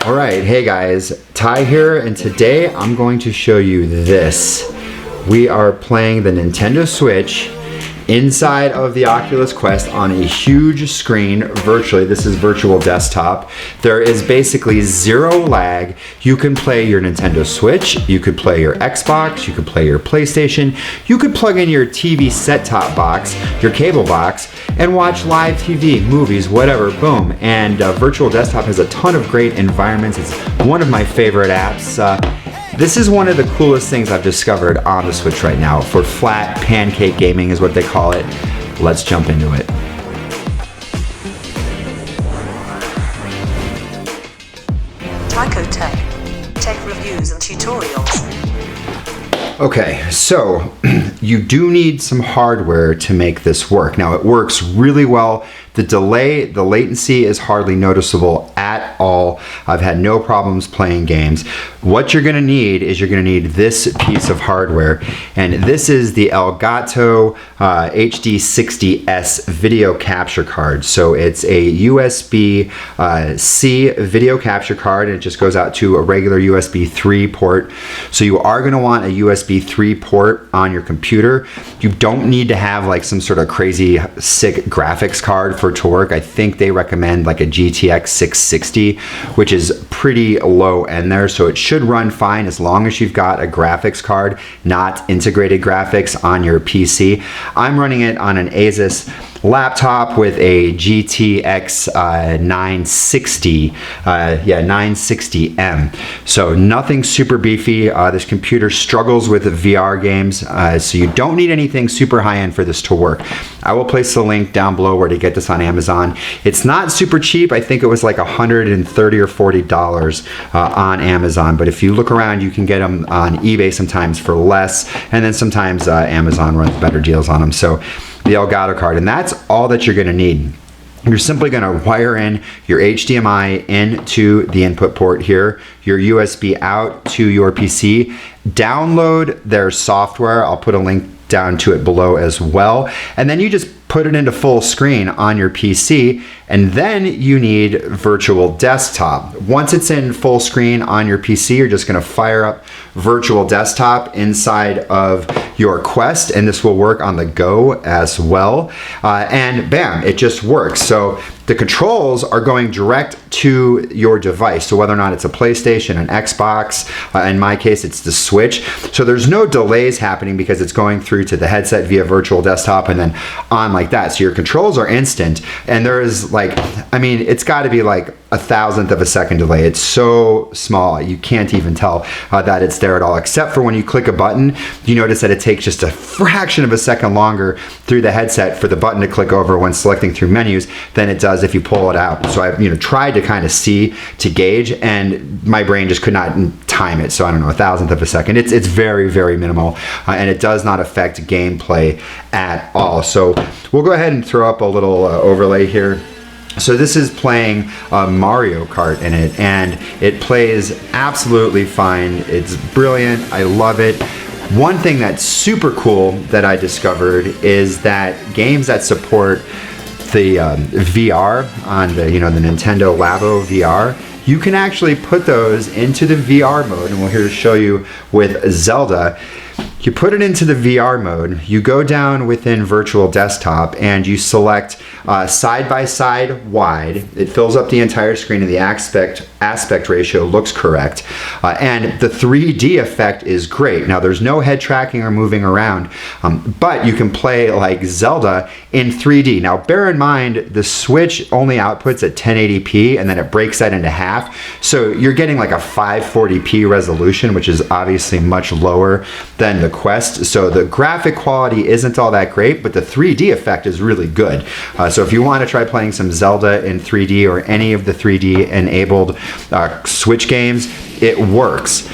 Alright, hey guys, Ty here, and today I'm going to show you this. We are playing the Nintendo Switch inside of the Oculus Quest on a huge screen virtually. This is virtual desktop. There is basically zero lag. You can play your Nintendo Switch, you could play your Xbox, you could play your PlayStation, you could plug in your TV set-top box, your cable box, and watch live TV, movies, whatever, boom. And virtual desktop has a ton of great environments. It's one of my favorite apps. This is one of the coolest things I've discovered on the Switch right now. For flat pancake gaming is what they call it. Let's jump into it. Tyco Tech reviews and tutorials. Okay, so you do need some hardware to make this work. Now it works really well. The delay, the latency is hardly noticeable at all. I've had no problems playing games. What you're gonna need is you're gonna need this piece of hardware, and this is the Elgato HD60S video capture card. So it's a USB-C video capture card, and it just goes out to a regular USB 3 port. So you are gonna want a USB 3 port on your computer. You don't need to have like some sort of crazy sick graphics card for it to work. I think they recommend like a GTX 660, which is pretty low end there, so it should run fine as long as you've got a graphics card, not integrated graphics on your PC. I'm running it on an Asus laptop with a GTX 960, 960M. So nothing super beefy. This computer struggles with VR games, so you don't need anything super high end for this to work. I will place the link down below where to get this on Amazon. It's not super cheap. I think it was like $130 or $40 on Amazon, but if you look around, you can get them on eBay sometimes for less, and then sometimes Amazon runs better deals on them. So the Elgato card, and that's all that you're gonna need. You're simply gonna wire in your HDMI into the input port here, your USB out to your PC, download their software. I'll put a link down to it below as well, and then you just put it into full screen on your PC, and then you need virtual desktop. Once it's in full screen on your PC, you're just gonna fire up virtual desktop inside of your Quest, and this will work on the Go as well. And bam, it just works. So the controls are going direct to your device. So whether or not it's a PlayStation, an Xbox, in my case, it's the Switch. So there's no delays happening because it's going through to the headset via virtual desktop and then on like that. So your controls are instant, and there is like, I mean, it's gotta be like 1,000th of a second delay. It's so small, you can't even tell that it's there at all, except for when you click a button, you notice that it takes just a fraction of a second longer through the headset for the button to click over when selecting through menus than it does if you pull it out. So I've tried to kind of see to gauge, and my brain just could not time it. So I don't know, 1,000th of a second. It's very, very minimal, and it does not affect gameplay at all. So we'll go ahead and throw up a little overlay here. So this is playing Mario Kart in it, and it plays absolutely fine. It's brilliant. I love it. One thing that's super cool that I discovered is that games that support the VR on the the Nintendo Labo VR, you can actually put those into the VR mode, and we'll here show you with Zelda. You put it into the VR mode, you go down within virtual desktop, and you select side by side wide. It fills up the entire screen, and the aspect ratio looks correct. And the 3D effect is great. Now there's no head tracking or moving around, but you can play like Zelda in 3D. Now bear in mind, the Switch only outputs at 1080p, and then it breaks that into half. So you're getting like a 540p resolution, which is obviously much lower than the Quest. So the graphic quality isn't all that great, but the 3D effect is really good. So if you want to try playing some Zelda in 3D or any of the 3D enabled Switch games, it works.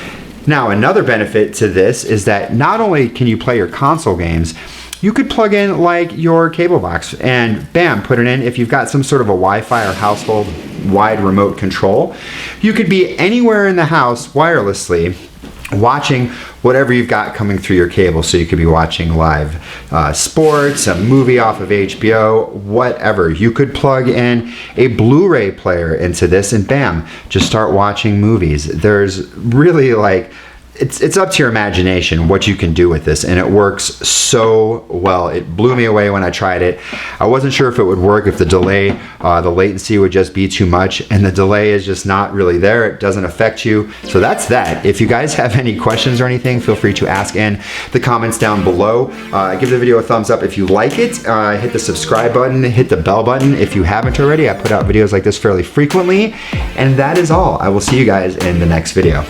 Now another benefit to this is that not only can you play your console games, you could plug in like your cable box and bam, put it in. If you've got some sort of a Wi-Fi or household wide remote control, you could be anywhere in the house wirelessly watching whatever you've got coming through your cable. So you could be watching live sports, a movie off of HBO, whatever. You could plug in a Blu-ray player into this and bam, just start watching movies. There's really like, it's up to your imagination what you can do with this, and it works so well. It blew me away when I tried it. I wasn't sure if it would work, if the delay, the latency would just be too much, and the delay is just not really there. It doesn't affect you. So that's that. If you guys have any questions or anything, feel free to ask in the comments down below. Give the video a thumbs up if you like it. Hit the subscribe button, hit the bell button if you haven't already. I put out videos like this fairly frequently, and that is all. I will see you guys in the next video.